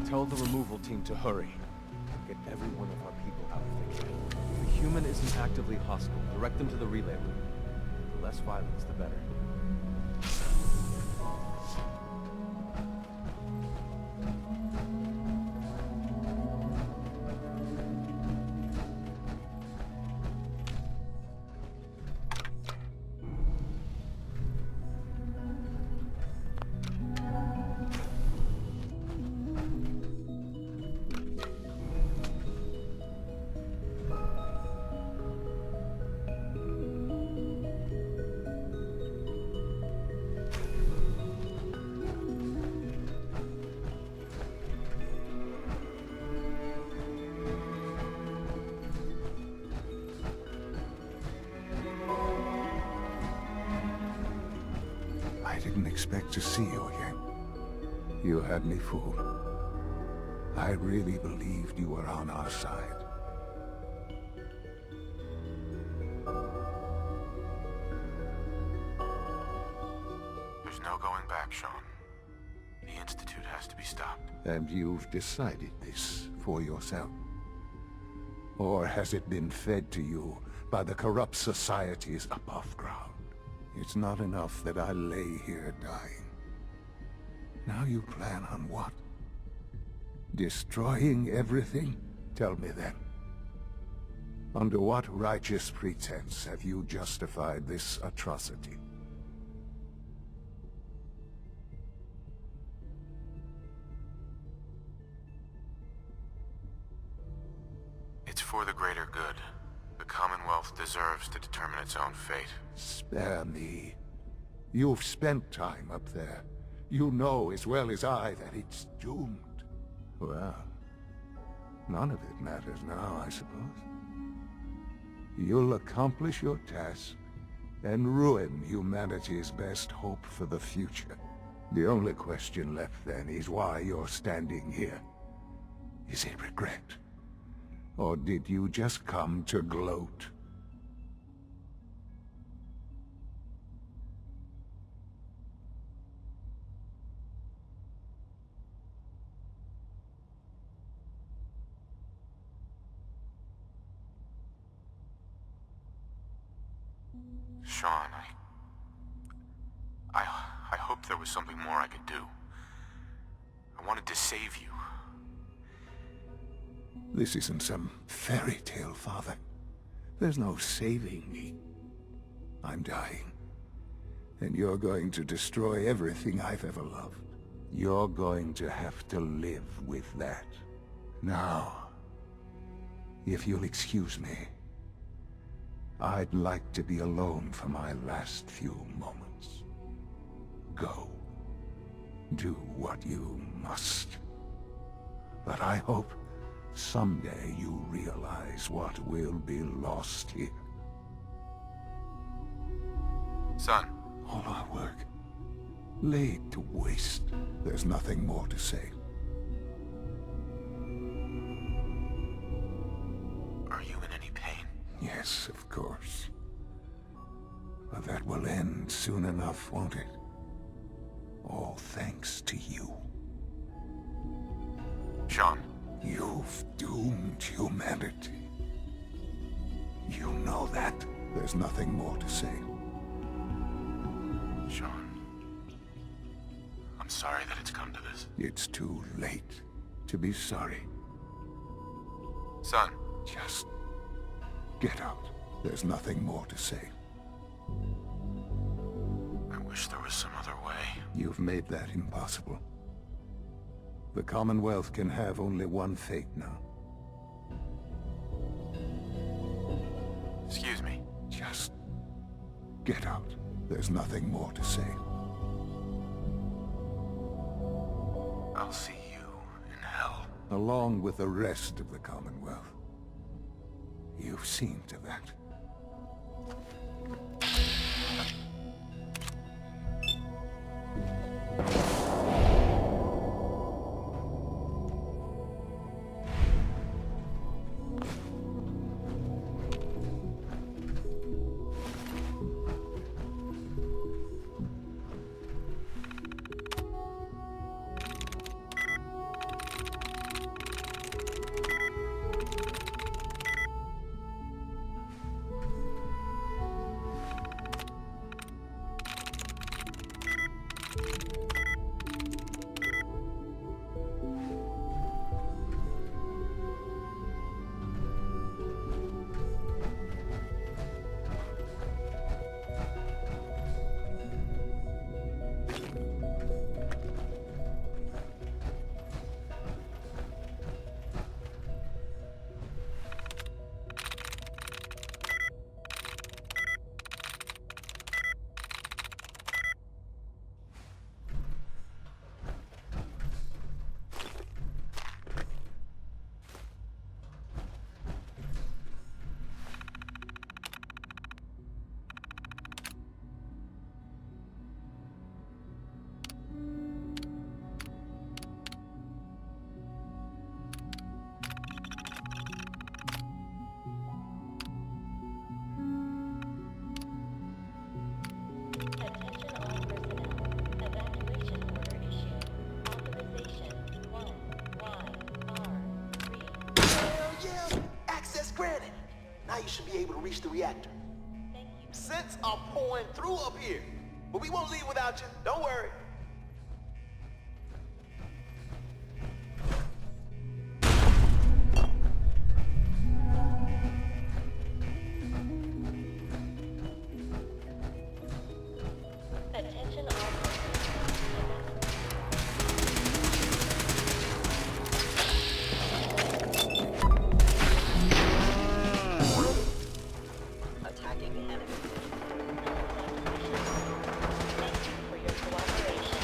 Tell the removal team to hurry. Get every one of our people out of there. If the human isn't actively hostile, direct them to the relay room. The less violence, the better. I didn't expect to see you again. You had me fooled. I really believed you were on our side. There's no going back, Sean. The Institute has to be stopped. And you've decided this for yourself? Or has it been fed to you by the corrupt societies above ground? It's not enough that I lay here dying. Now you plan on what? Destroying everything? Tell me then. Under what righteous pretense have you justified this atrocity? It's for the greater good. The Commonwealth deserves to determine its own fate. Spare me. You've spent time up there. You know as well as I that it's doomed. Well, none of it matters now, I suppose. You'll accomplish your task and ruin humanity's best hope for the future. The only question left then is why you're standing here. Is it regret? Or did you just come to gloat? Sean, I hoped there was something more I could do. I wanted to save you. This isn't some fairy tale, Father. There's no saving me. I'm dying. And you're going to destroy everything I've ever loved. You're going to have to live with that. Now, if you'll excuse me, I'd like to be alone for my last few moments. Go. Do what you must. But I hope someday you realize what will be lost here. Son. All our work, laid to waste. There's nothing more to say. Are you in any pain? Yes, of course. But that will end soon enough, won't it? All thanks to you. Sean. You've doomed humanity. You know that. There's nothing more to say. Sean. I'm sorry that it's come to this. It's too late to be sorry. Son. Just get out. There's nothing more to say. I wish there was some other way. You've made that impossible. The Commonwealth can have only one fate now. Excuse me. Just get out. There's nothing more to say. I'll see you in hell. Along with the rest of the Commonwealth. You've seen to that. should be able to reach the reactor. Scents are pouring through up here. But we won't leave without you. Don't worry. Attention all attacking enemy. Thank you for your cooperation.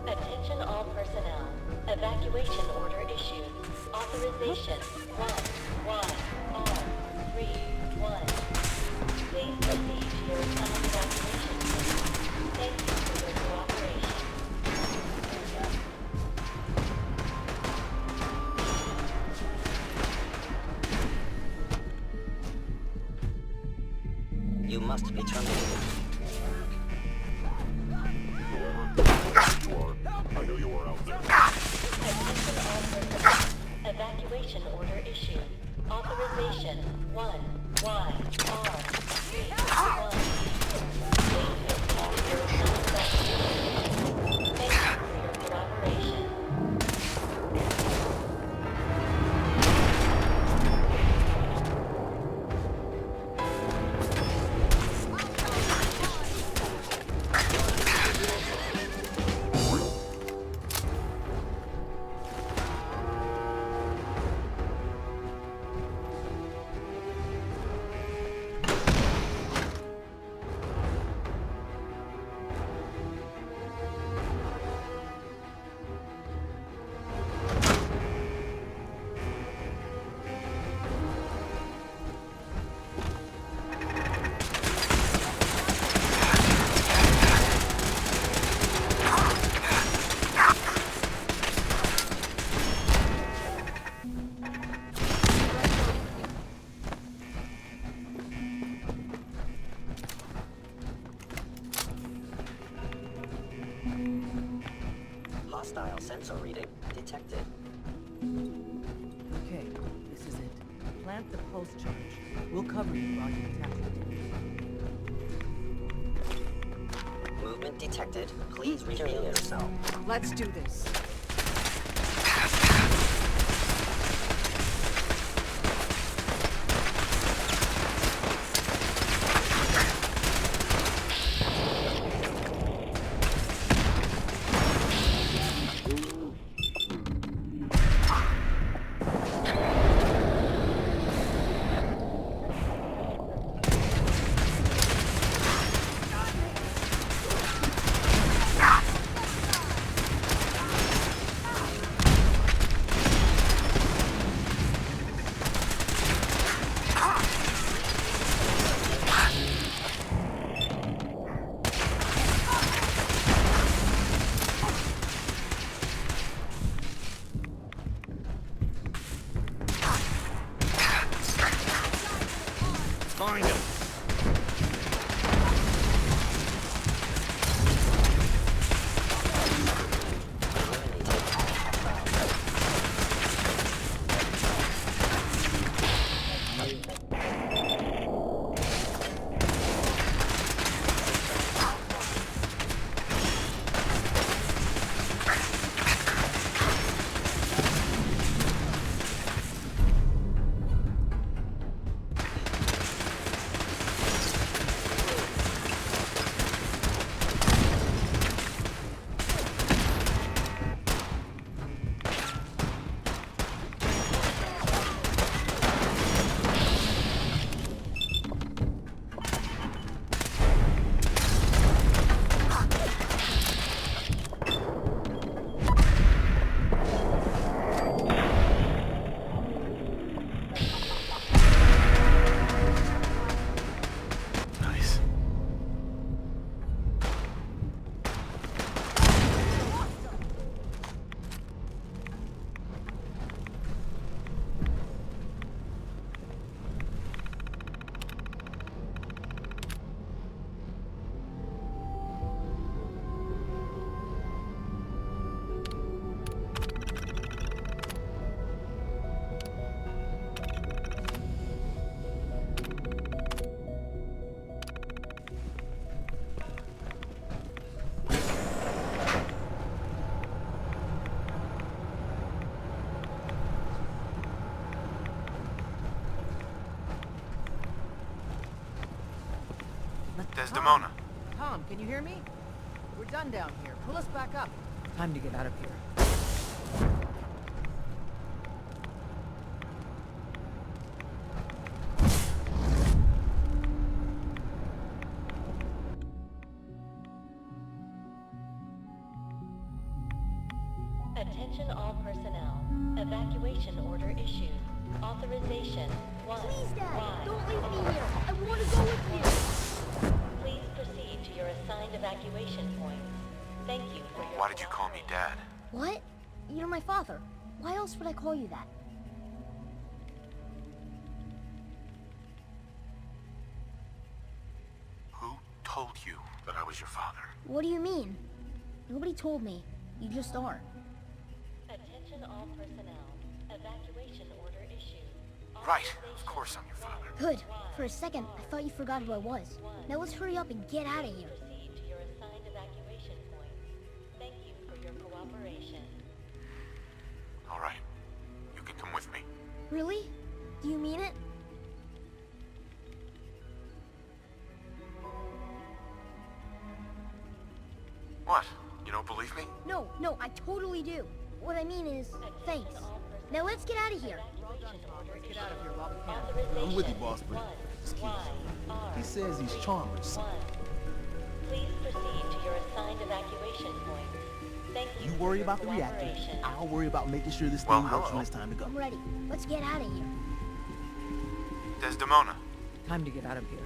Attention all personnel. Evacuation order issued. Authorization 1-1-R-3-1. Please proceed to your assigned evacuation point. Thank you for your cooperation. You must be terminated. Attention all personnel. Evacuation order issued. Authorization 1-Y-R-3-1. Please proceed to your assigned evacuation point. Thank you for your cooperation. Hostile sensor reading detected. Okay, this is it. Plant the pulse charge. We'll cover you while you attack it. Movement detected. Please reveal yourself. Let's do this. Desdemona. Tom, can you hear me? We're done down here. Pull us back up. Time to get out of here. Attention all personnel. Evacuation order issued. Authorization 1. Please, Dad, Y. don't leave me here. I want to go with you. Please proceed to your assigned evacuation points. Thank you for your Why did you call me Dad? What? You're my father. Why else would I call you that? Who told you that I was your father? What do you mean? Nobody told me. You just are. Attention all personnel. Evacuation order issued. Right, of course I'm your father. Good. For a second, I thought you forgot who I was. Now let's hurry up and get out of here. Proceed to your assigned evacuation points. Thank you for your cooperation. All right, you can come with me. Really? Do you mean it? What? You don't believe me? No, I totally do. What I mean is, thanks. Now let's get out of here. Let's get out of here while we can. I'm with you, boss, but he says he's charmless. Please proceed to your assigned evacuation points. Thank you. You for worry your about the reactor. cooperation. I'll worry about making sure this Well, thing works hello. when it's time to go. I'm ready. Let's get out of here. Desdemona. Time to get out of here.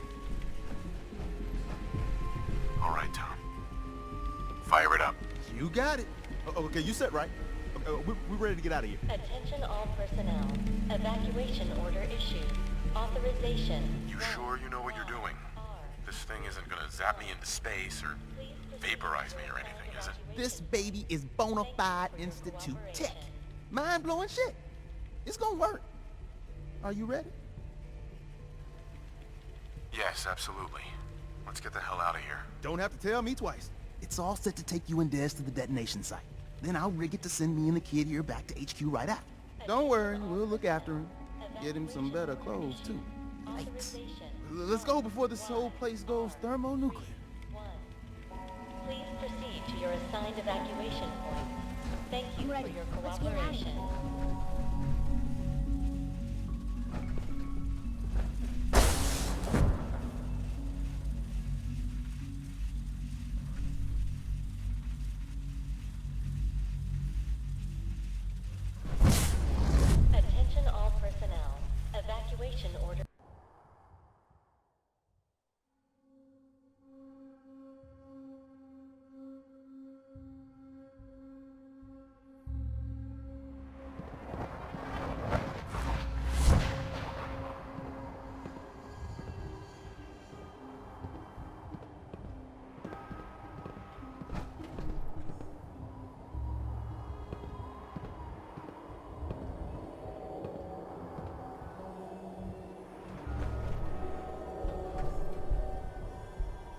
All right, Tom. Fire it up. You got it. Okay, you set right. We're ready to get out of here. Attention all personnel. Evacuation order issued. Authorization. You sure you know what you're doing? This thing isn't gonna zap me into space or vaporize me or anything, is it? This baby is bona fide Institute Tech. Mind-blowing shit. It's gonna work. Are you ready? Yes, absolutely. Let's get the hell out of here. Don't have to tell me twice. It's all set to take you and Des to the detonation site. Then I'll rig it to send me and the kid here back to HQ right after. Don't worry, we'll look after him. Get him some better clothes, too. Thanks. Let's go before this whole place goes thermonuclear. 1. Please proceed to your assigned evacuation points. Thank you Ready. for your Let's get out of cooperation. here. Attention all personnel. Evacuation order.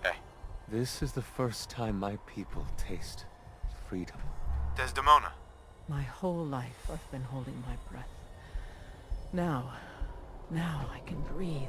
Hey, This is the first time my people taste freedom. Desdemona. My whole life I've been holding my breath. Now I can breathe.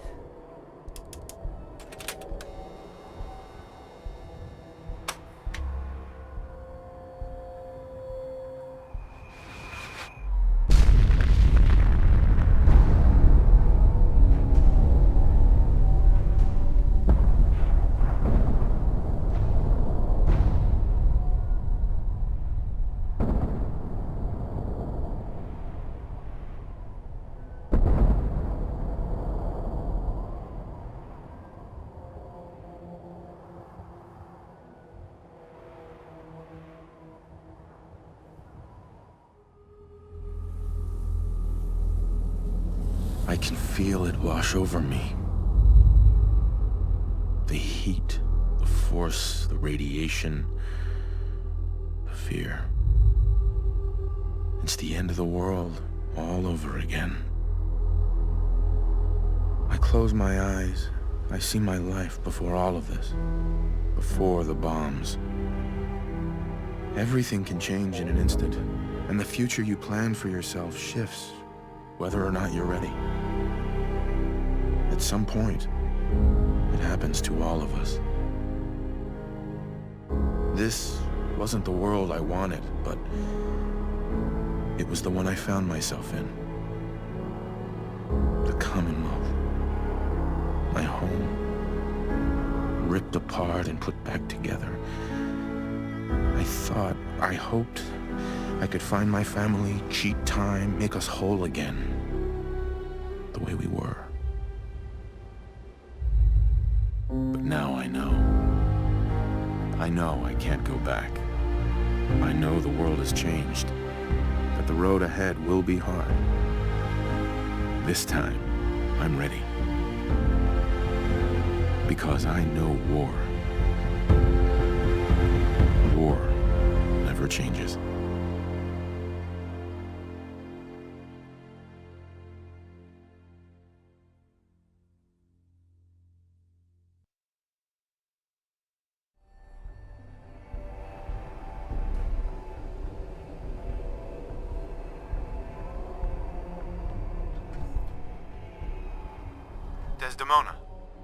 I can feel it wash over me. The heat, the force, the radiation, the fear. It's the end of the world all over again. I close my eyes. I see my life before all of this. Before the bombs. Everything can change in an instant, and the future you plan for yourself shifts, whether or not you're ready. At some point, it happens to all of us. This wasn't the world I wanted, but it was the one I found myself in. The Commonwealth. My home. Ripped apart and put back together. I hoped I could find my family, cheat time, make us whole again. The way we were. But now I know. I know I can't go back. I know the world has changed. That the road ahead will be hard. This time, I'm ready. Because I know war. War never changes. Desdemona.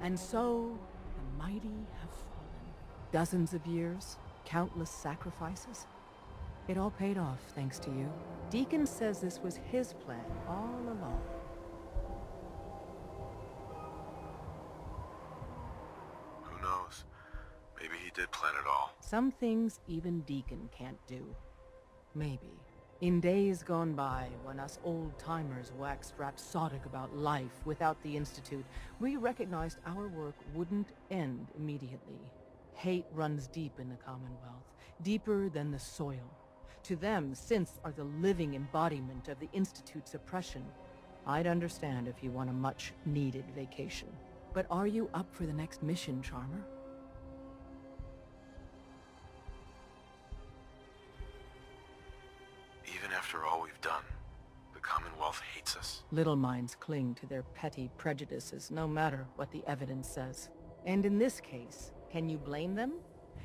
And so, the mighty have fallen. Dozens of years, countless sacrifices. It all paid off, thanks to you. Deacon says this was his plan all along. Who knows? Maybe he did plan it all. Some things even Deacon can't do. Maybe. In days gone by, when us old-timers waxed rhapsodic about life without the Institute, we recognized our work wouldn't end immediately. Hate runs deep in the Commonwealth, deeper than the soil. To them, synths are the living embodiment of the Institute's oppression. I'd understand if you want a much-needed vacation. But are you up for the next mission, Charmer? Even after all we've done, the Commonwealth hates us. Little minds cling to their petty prejudices, no matter what the evidence says. And in this case, can you blame them?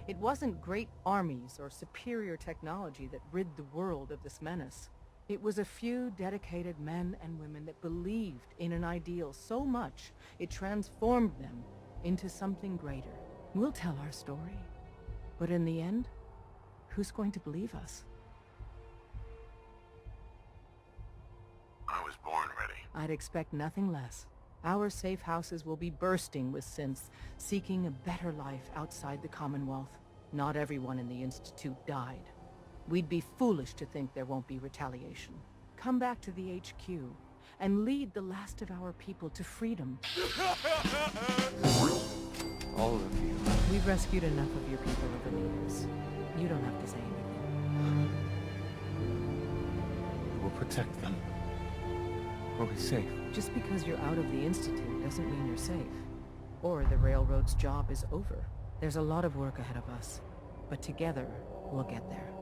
It wasn't great armies or superior technology that rid the world of this menace. It was a few dedicated men and women that believed in an ideal so much it transformed them into something greater. We'll tell our story. But in the end, who's going to believe us? I was born ready. I'd expect nothing less. Our safe houses will be bursting with synths, seeking a better life outside the Commonwealth. Not everyone in the Institute died. We'd be foolish to think there won't be retaliation. Come back to the HQ, and lead the last of our people to freedom. All of you. We've rescued enough of your people over the years. You don't have to say anything. We will protect them. Are we safe? Just because you're out of the Institute doesn't mean you're safe. Or the Railroad's job is over. There's a lot of work ahead of us. But together, we'll get there.